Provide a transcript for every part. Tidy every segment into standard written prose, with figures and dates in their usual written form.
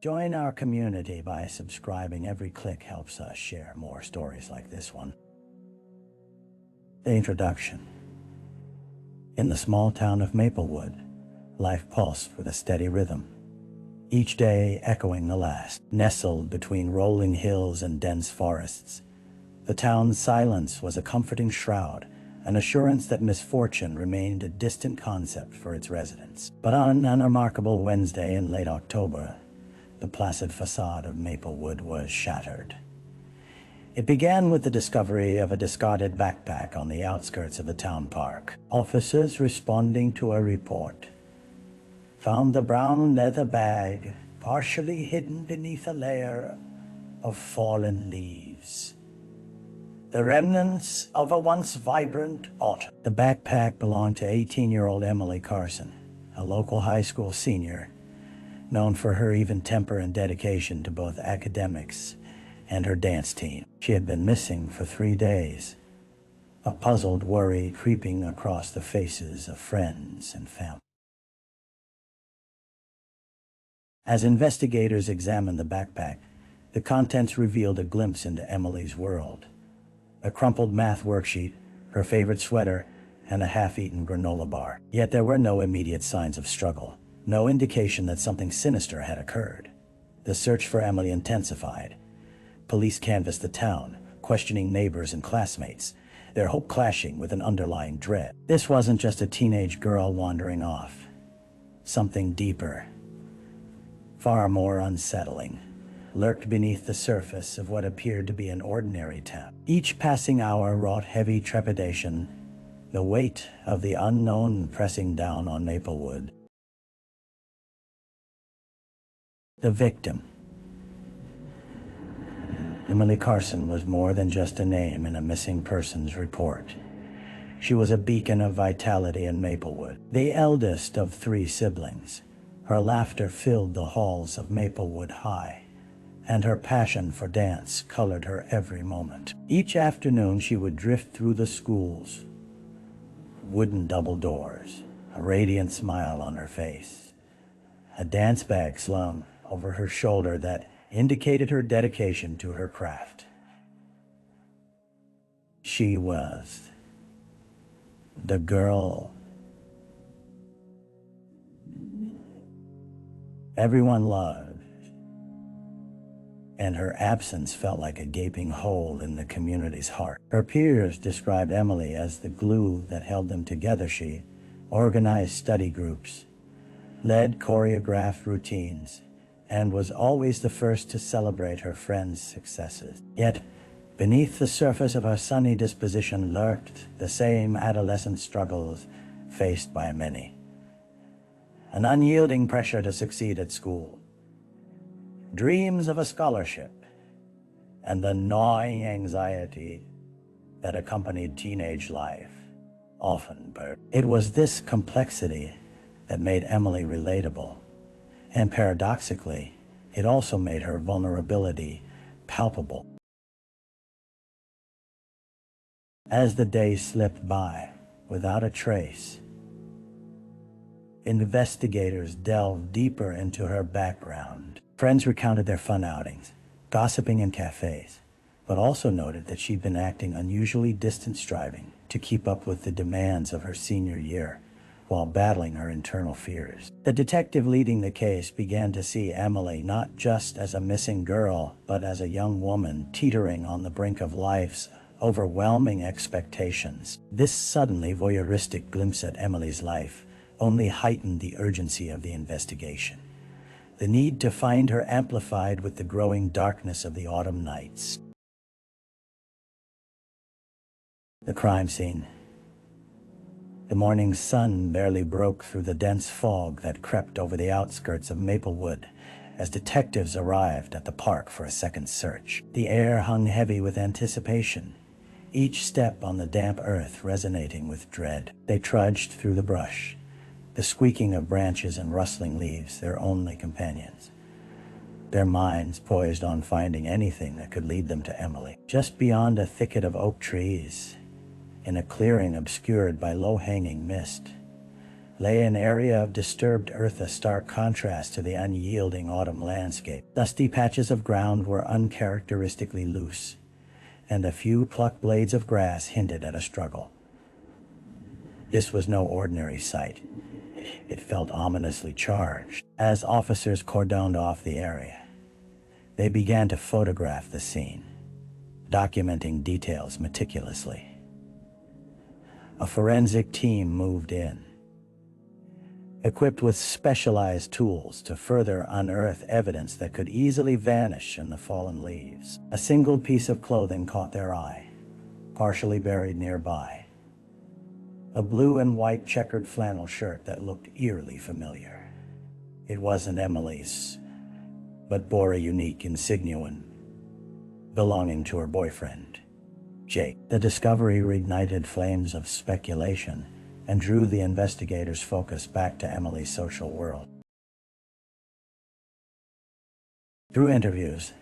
Join our community by subscribing. Every click helps us share more stories like this one. The introduction. In the small town of Maplewood, life pulsed with a steady rhythm, each day echoing the last. Nestled between rolling hills and dense forests, the town's silence was a comforting shroud, an assurance that misfortune remained a distant concept for its residents. But on an unremarkable Wednesday in late October, the placid facade of Maplewood was shattered. It began with the discovery of a discarded backpack on the outskirts of the town park. Officers responding to a report found the brown leather bag partially hidden beneath a layer of fallen leaves, the remnants of a once vibrant autumn. The backpack belonged to 18-year-old Emily Carson, a local high school senior, known for her even temper and dedication to both academics and her dance team. She had been missing for 3 days, a puzzled worry creeping across the faces of friends and family. As investigators examined the backpack, the contents revealed a glimpse into Emily's world. A crumpled math worksheet, her favorite sweater, and a half-eaten granola bar. Yet there were no immediate signs of struggle, no indication that something sinister had occurred. The search for Emily intensified. Police canvassed the town, questioning neighbors and classmates, their hope clashing with an underlying dread. This wasn't just a teenage girl wandering off. Something deeper, far more unsettling, lurked beneath the surface of what appeared to be an ordinary town. Each passing hour wrought heavy trepidation, the weight of the unknown pressing down on Maplewood. The victim. Emily Carson was more than just a name in a missing persons report. She was a beacon of vitality in Maplewood. The eldest of 3 siblings, her laughter filled the halls of Maplewood High, and her passion for dance colored her every moment. Each afternoon she would drift through the school's wooden double doors, a radiant smile on her face, a dance bag slung over her shoulder that indicated her dedication to her craft. She was the girl everyone loved, and her absence felt like a gaping hole in the community's heart. Her peers described Emily as the glue that held them together. She organized study groups, led choreographed routines, and was always the first to celebrate her friends' successes. Yet, beneath the surface of her sunny disposition lurked the same adolescent struggles faced by many. An unyielding pressure to succeed at school, dreams of a scholarship, and the gnawing anxiety that accompanied teenage life, often burdened. It was this complexity that made Emily relatable, and paradoxically, it also made her vulnerability palpable. As the days slipped by without a trace, investigators delved deeper into her background. Friends recounted their fun outings, gossiping in cafes, but also noted that she'd been acting unusually distant, striving to keep up with the demands of her senior year while battling her internal fears. The detective leading the case began to see Emily not just as a missing girl, but as a young woman teetering on the brink of life's overwhelming expectations. This suddenly voyeuristic glimpse at Emily's life only heightened the urgency of the investigation. The need to find her amplified with the growing darkness of the autumn nights. The crime scene. The morning sun barely broke through the dense fog that crept over the outskirts of Maplewood as detectives arrived at the park for a second search. The air hung heavy with anticipation, each step on the damp earth resonating with dread. They trudged through the brush, the squeaking of branches and rustling leaves their only companions, their minds poised on finding anything that could lead them to Emily. Just beyond a thicket of oak trees, in a clearing obscured by low-hanging mist, lay an area of disturbed earth, a stark contrast to the unyielding autumn landscape. Dusty patches of ground were uncharacteristically loose, and a few plucked blades of grass hinted at a struggle. This was no ordinary sight. It felt ominously charged. As officers cordoned off the area, they began to photograph the scene, documenting details meticulously. A forensic team moved in, equipped with specialized tools to further unearth evidence that could easily vanish in the fallen leaves. A single piece of clothing caught their eye, partially buried nearby. A blue and white checkered flannel shirt that looked eerily familiar. It wasn't Emily's, but bore a unique insignia belonging to her boyfriend, Jake. The discovery reignited flames of speculation and drew the investigators' focus back to Emily's social world. Through interviews,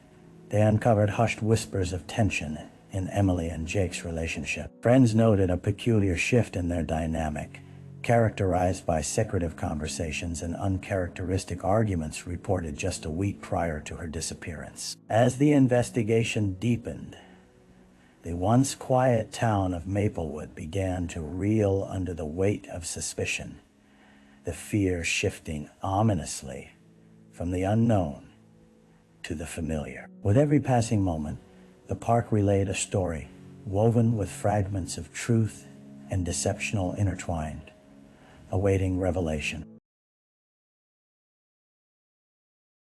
they uncovered hushed whispers of tension in Emily and Jake's relationship. Friends noted a peculiar shift in their dynamic, characterized by secretive conversations and uncharacteristic arguments reported just a week prior to her disappearance. As the investigation deepened, the once quiet town of Maplewood began to reel under the weight of suspicion, the fear shifting ominously from the unknown to the familiar. With every passing moment, the park relayed a story woven with fragments of truth and deception intertwined, awaiting revelation.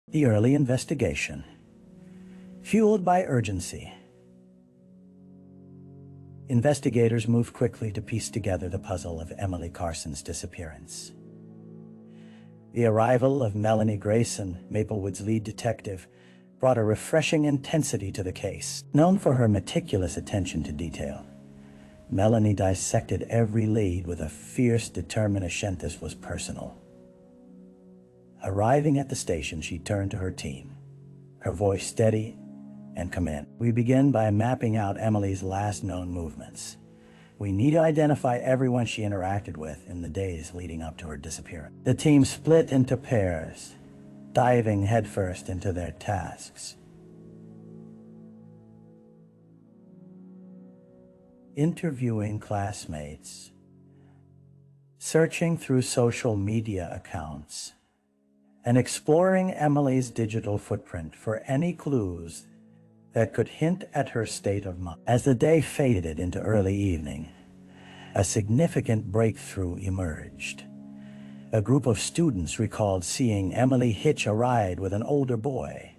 The early investigation, fueled by urgency, investigators moved quickly to piece together the puzzle of Emily Carson's disappearance. The arrival of Melanie Grayson, Maplewood's lead detective, brought a refreshing intensity to the case. Known for her meticulous attention to detail, Melanie dissected every lead with a fierce determination. This was personal. Arriving at the station, she turned to her team, her voice steady and commanding. We begin by mapping out Emily's last known movements. We need to identify everyone she interacted with in the days leading up to her disappearance. The team split into pairs, diving headfirst into their tasks. Interviewing classmates, searching through social media accounts, and exploring Emily's digital footprint for any clues that could hint at her state of mind. As the day faded into early evening, a significant breakthrough emerged. A group of students recalled seeing Emily hitch a ride with an older boy,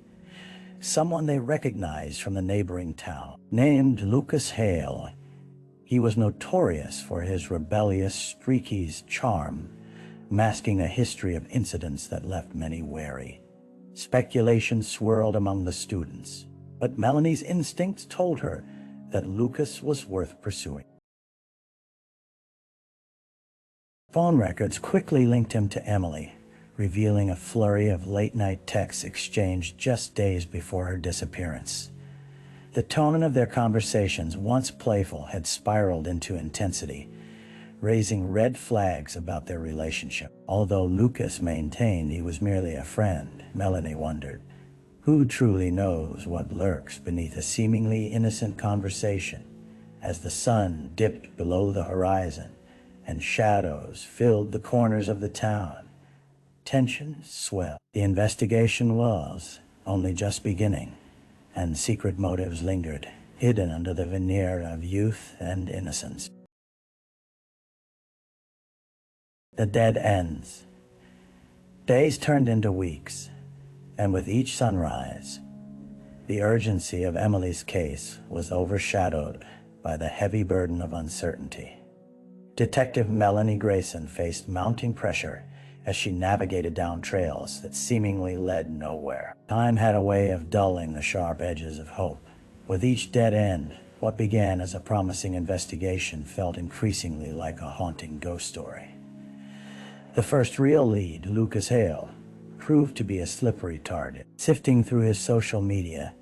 someone they recognized from the neighboring town. Named Lucas Hale, he was notorious for his rebellious, streaky charm, masking a history of incidents that left many wary. Speculation swirled among the students, but Melanie's instincts told her that Lucas was worth pursuing. Phone records quickly linked him to Emily, revealing a flurry of late-night texts exchanged just days before her disappearance. The tone of their conversations, once playful, had spiraled into intensity, raising red flags about their relationship. Although Lucas maintained he was merely a friend, Melanie wondered, who truly knows what lurks beneath a seemingly innocent conversation? As the sun dipped below the horizon and shadows filled the corners of the town, tension swelled. The investigation was only just beginning, and secret motives lingered, hidden under the veneer of youth and innocence. The dead ends. Days turned into weeks, and with each sunrise, the urgency of Emily's case was overshadowed by the heavy burden of uncertainty. Detective Melanie Grayson faced mounting pressure as she navigated down trails that seemingly led nowhere. Time had a way of dulling the sharp edges of hope. With each dead end, what began as a promising investigation felt increasingly like a haunting ghost story. The first real lead, Lucas Hale, proved to be a slippery target. Sifting through his social media,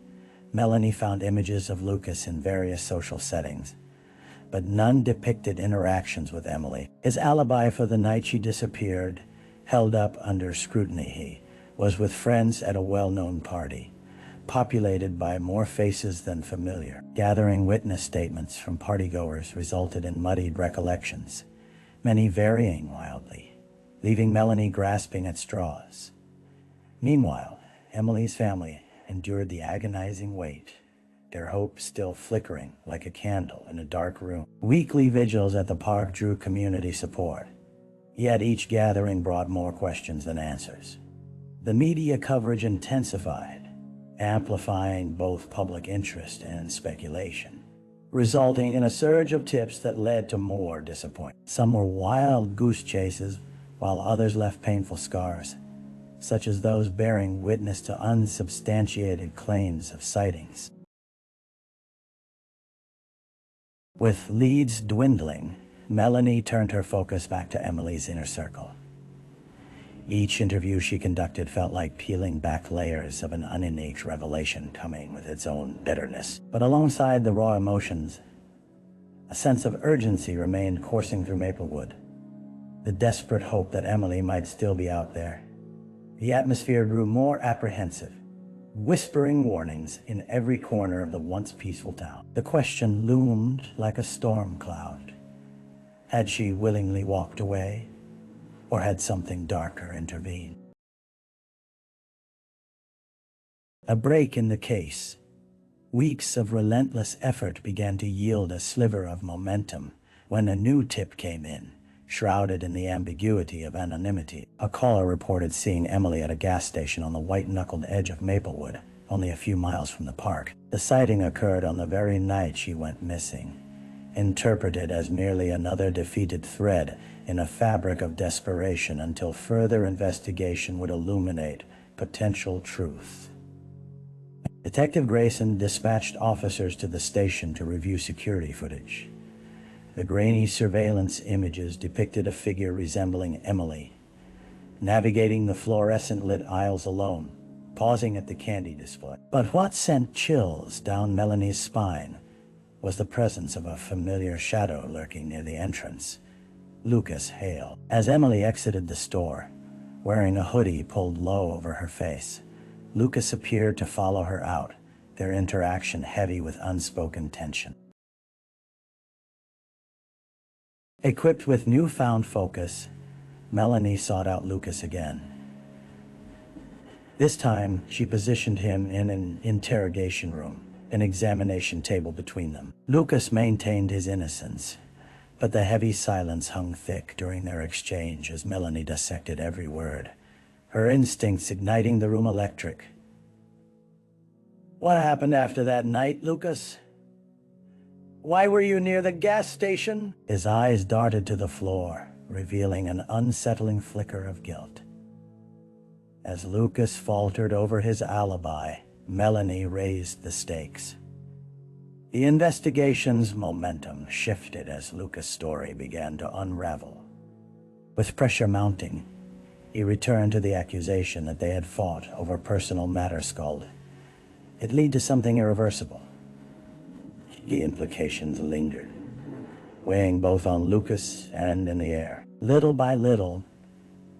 Melanie found images of Lucas in various social settings, but none depicted interactions with Emily. His alibi for the night she disappeared, held up under scrutiny. He was with friends at a well-known party, populated by more faces than familiar. Gathering witness statements from partygoers resulted in muddied recollections, many varying wildly, leaving Melanie grasping at straws. Meanwhile, Emily's family endured the agonizing wait, their hope still flickering like a candle in a dark room. Weekly vigils at the park drew community support, yet each gathering brought more questions than answers. The media coverage intensified, amplifying both public interest and speculation, resulting in a surge of tips that led to more disappointment. Some were wild goose chases, while others left painful scars, such as those bearing witness to unsubstantiated claims of sightings. With leads dwindling, Melanie turned her focus back to Emily's inner circle. Each interview she conducted felt like peeling back layers of an uninnate revelation coming with its own bitterness. But alongside the raw emotions, a sense of urgency remained coursing through Maplewood, the desperate hope that Emily might still be out there. The atmosphere grew more apprehensive, whispering warnings in every corner of the once peaceful town. The question loomed like a storm cloud. Had she willingly walked away, or had something darker intervened? A break in the case. Weeks of relentless effort began to yield a sliver of momentum when a new tip came in, shrouded in the ambiguity of anonymity. A caller reported seeing Emily at a gas station on the white-knuckled edge of Maplewood, only a few miles from the park. The sighting occurred on the very night she went missing, interpreted as merely another defeated thread in a fabric of desperation until further investigation would illuminate potential truth. Detective Grayson dispatched officers to the station to review security footage. The grainy surveillance images depicted a figure resembling Emily, navigating the fluorescent-lit aisles alone, pausing at the candy display. But what sent chills down Melanie's spine was the presence of a familiar shadow lurking near the entrance, Lucas Hale. As Emily exited the store, wearing a hoodie pulled low over her face, Lucas appeared to follow her out, their interaction heavy with unspoken tension. Equipped with newfound focus, Melanie sought out Lucas again. This time, she positioned him in an interrogation room, an examination table between them. Lucas maintained his innocence, but the heavy silence hung thick during their exchange as Melanie dissected every word, her instincts igniting the room electric. "What happened after that night, Lucas? Why were you near the gas station?" His eyes darted to the floor, revealing an unsettling flicker of guilt. As Lucas faltered over his alibi, Melanie raised the stakes. The investigation's momentum shifted as Lucas' story began to unravel. With pressure mounting, he returned to the accusation that they had fought over personal matters. It led to something irreversible. The implications lingered, weighing both on Lucas and in the air. Little by little,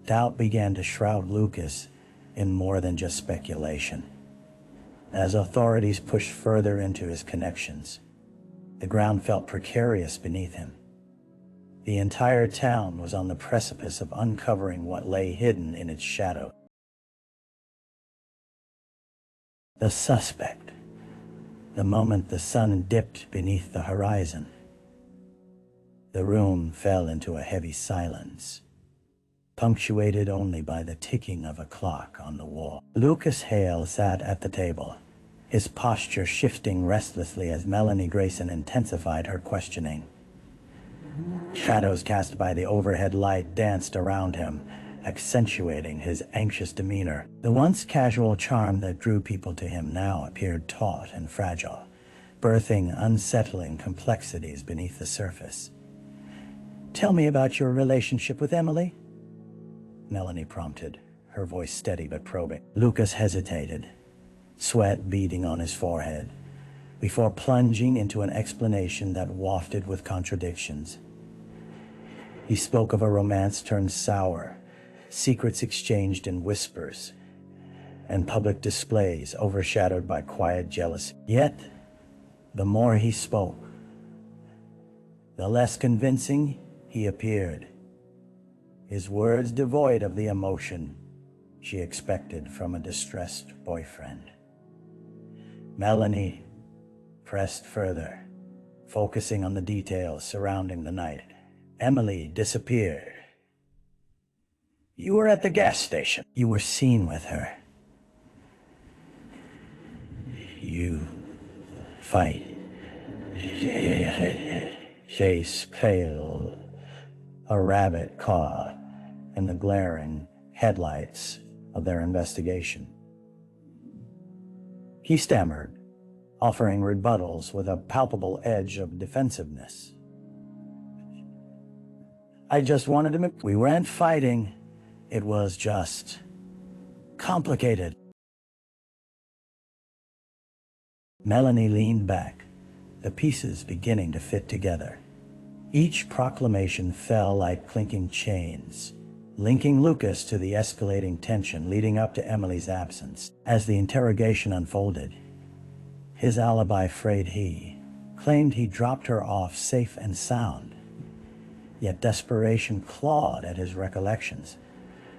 doubt began to shroud Lucas in more than just speculation. As authorities pushed further into his connections, the ground felt precarious beneath him. The entire town was on the precipice of uncovering what lay hidden in its shadow. The suspect. The moment the sun dipped beneath the horizon, the room fell into a heavy silence, punctuated only by the ticking of a clock on the wall. Lucas Hale sat at the table, his posture shifting restlessly as Melanie Grayson intensified her questioning. Shadows cast by the overhead light danced around him, accentuating his anxious demeanor. The once casual charm that drew people to him now appeared taut and fragile, birthing unsettling complexities beneath the surface. "Tell me about your relationship with Emily," Melanie prompted, her voice steady but probing. Lucas hesitated, sweat beading on his forehead, before plunging into an explanation that wafted with contradictions. He spoke of a romance turned sour, secrets exchanged in whispers, and public displays overshadowed by quiet jealousy. Yet, the more he spoke, the less convincing he appeared, his words devoid of the emotion she expected from a distressed boyfriend. Melanie pressed further, focusing on the details surrounding the night. Emily disappeared. You were at the gas station. You were seen with her. You fight. Face pale, a rabbit caught in the glaring headlights of their investigation. He stammered, offering rebuttals with a palpable edge of defensiveness. I just wanted to... We weren't fighting. It was just complicated. Melanie leaned back, the pieces beginning to fit together. Each proclamation fell like clinking chains, linking Lucas to the escalating tension leading up to Emily's absence. As the interrogation unfolded, his alibi frayed. He claimed he dropped her off safe and sound, yet desperation clawed at his recollections,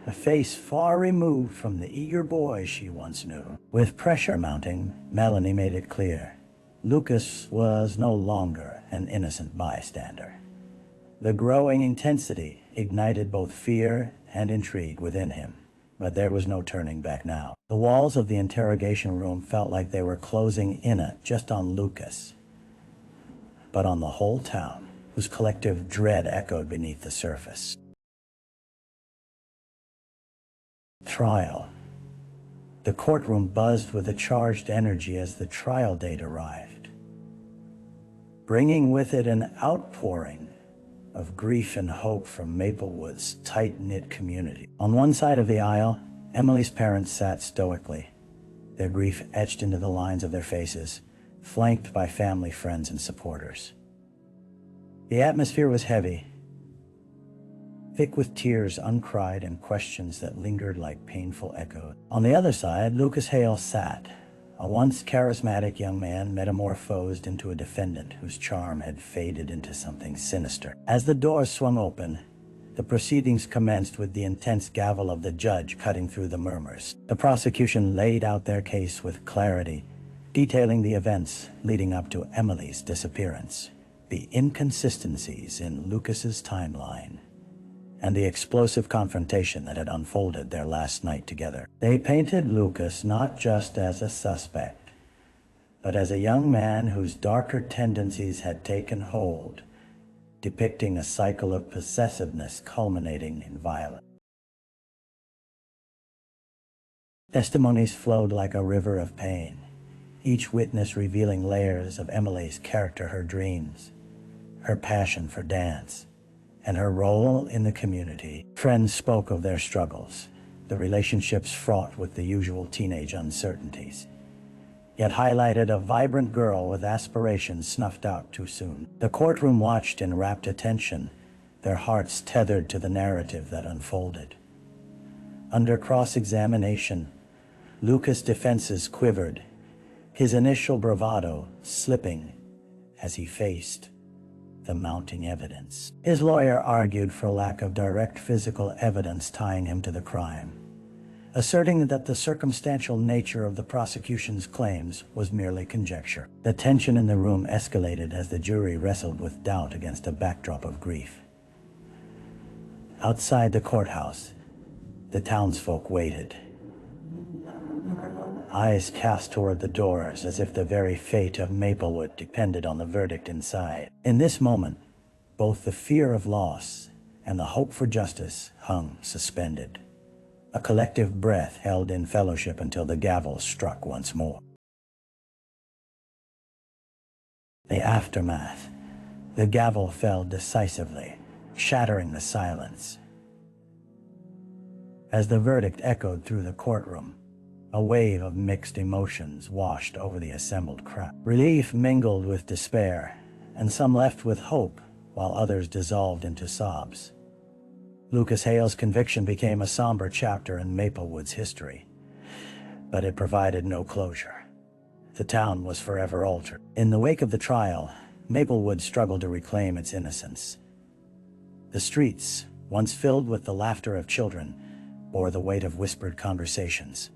a face far removed from the eager boy she once knew. With pressure mounting, Melanie made it clear Lucas was no longer an innocent bystander. The growing intensity ignited both fear and intrigue within him, but there was no turning back now. The walls of the interrogation room felt like they were closing in not just on Lucas, but on the whole town, whose collective dread echoed beneath the surface. Trial. The courtroom buzzed with a charged energy as the trial date arrived, bringing with it an outpouring of grief and hope from Maplewood's tight-knit community. On one side of the aisle, Emily's parents sat stoically, their grief etched into the lines of their faces, flanked by family, friends, and supporters. The atmosphere was heavy, thick with tears uncried and questions that lingered like painful echoes. On the other side, Lucas Hale sat, a once charismatic young man metamorphosed into a defendant whose charm had faded into something sinister. As the doors swung open, the proceedings commenced with the intense gavel of the judge cutting through the murmurs. The prosecution laid out their case with clarity, detailing the events leading up to Emily's disappearance, the inconsistencies in Lucas's timeline, and the explosive confrontation that had unfolded their last night together. They painted Lucas not just as a suspect, but as a young man whose darker tendencies had taken hold, depicting a cycle of possessiveness culminating in violence. Testimonies flowed like a river of pain, each witness revealing layers of Emily's character, her dreams, her passion for dance, and her role in the community. Friends spoke of their struggles, the relationships fraught with the usual teenage uncertainties, yet highlighted a vibrant girl with aspirations snuffed out too soon. The courtroom watched in rapt attention, their hearts tethered to the narrative that unfolded. Under cross-examination, Lucas' defenses quivered, his initial bravado slipping as he faced the mounting evidence. His lawyer argued for lack of direct physical evidence tying him to the crime, asserting that the circumstantial nature of the prosecution's claims was merely conjecture. The tension in the room escalated as the jury wrestled with doubt against a backdrop of grief. Outside the courthouse, the townsfolk waited, eyes cast toward the doors as if the very fate of Maplewood depended on the verdict inside. In this moment, both the fear of loss and the hope for justice hung suspended, a collective breath held in fellowship until the gavel struck once more. The aftermath. The gavel fell decisively, shattering the silence. As the verdict echoed through the courtroom, A wave of mixed emotions washed over the assembled crowd. Relief mingled with despair, and some left with hope, while others dissolved into sobs. Lucas Hale's conviction became a somber chapter in Maplewood's history, but it provided no closure. The town was forever altered. In the wake of the trial, Maplewood struggled to reclaim its innocence. The streets, once filled with the laughter of children, bore the weight of whispered conversations,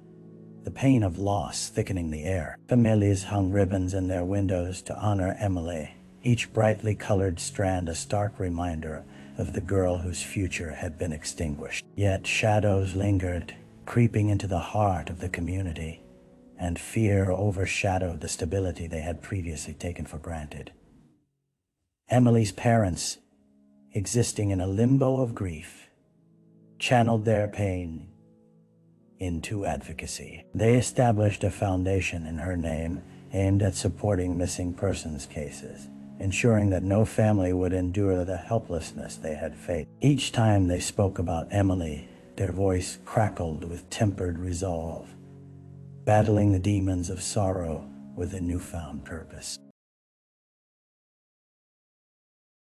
the pain of loss thickening the air. Families hung ribbons in their windows to honor Emily, each brightly colored strand a stark reminder of the girl whose future had been extinguished. Yet shadows lingered, creeping into the heart of the community, and fear overshadowed the stability they had previously taken for granted. Emily's parents, existing in a limbo of grief, channeled their pain into advocacy. They established a foundation in her name aimed at supporting missing persons cases, ensuring that no family would endure the helplessness they had faced. Each time they spoke about Emily, their voice crackled with tempered resolve, battling the demons of sorrow with a newfound purpose.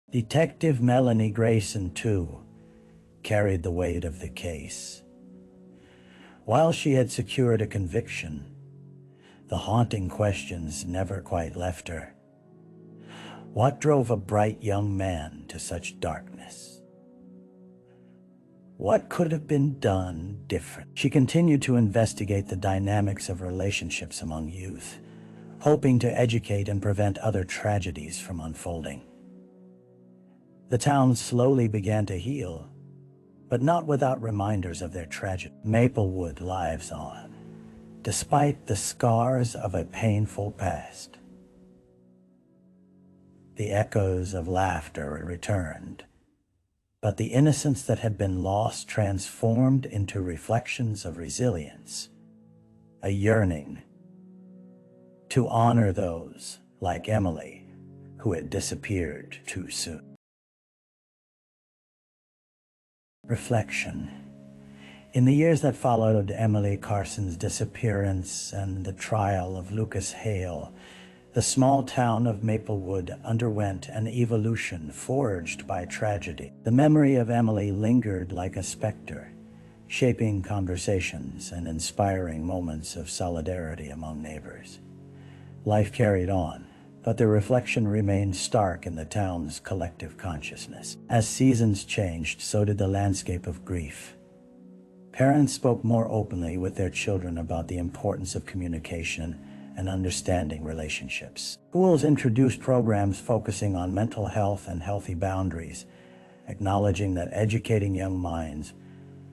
Detective Melanie Grayson, too, carried the weight of the case. While she had secured a conviction, the haunting questions never quite left her. What drove a bright young man to such darkness? What could have been done different? She continued to investigate the dynamics of relationships among youth, hoping to educate and prevent other tragedies from unfolding. The town slowly began to heal, but not without reminders of their tragedy. Maplewood lives on, despite the scars of a painful past. The echoes of laughter returned, but the innocence that had been lost transformed into reflections of resilience, a yearning to honor those, like Emily, who had disappeared too soon. Reflection. In the years that followed Emily Carson's disappearance and the trial of Lucas Hale, the small town of Maplewood underwent an evolution forged by tragedy. The memory of Emily lingered like a specter, shaping conversations and inspiring moments of solidarity among neighbors. Life carried on, but the reflection remained stark in the town's collective consciousness. As seasons changed, so did the landscape of grief. Parents spoke more openly with their children about the importance of communication and understanding relationships. Schools introduced programs focusing on mental health and healthy boundaries, acknowledging that educating young minds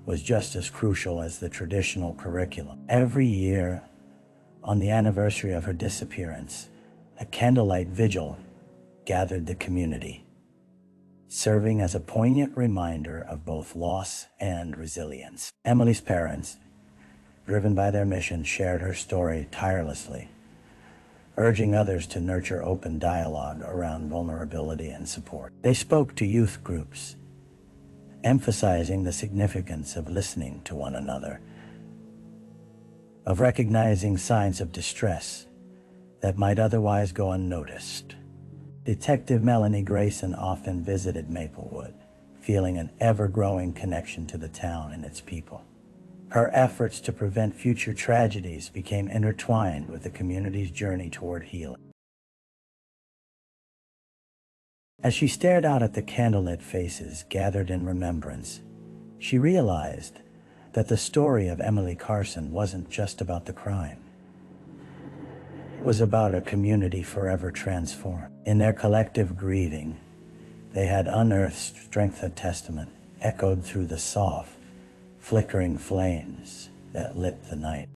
was just as crucial as the traditional curriculum. Every year, on the anniversary of her disappearance, a candlelight vigil gathered the community, serving as a poignant reminder of both loss and resilience. Emily's parents, driven by their mission, shared her story tirelessly, urging others to nurture open dialogue around vulnerability and support. They spoke to youth groups, emphasizing the significance of listening to one another, of recognizing signs of distress that might otherwise go unnoticed. Detective Melanie Grayson often visited Maplewood, feeling an ever-growing connection to the town and its people. Her efforts to prevent future tragedies became intertwined with the community's journey toward healing. As she stared out at the candlelit faces gathered in remembrance, she realized that the story of Emily Carson wasn't just about the crime. It was about a community forever transformed. In their collective grieving, they had unearthed strength of testament, echoed through the soft, flickering flames that lit the night.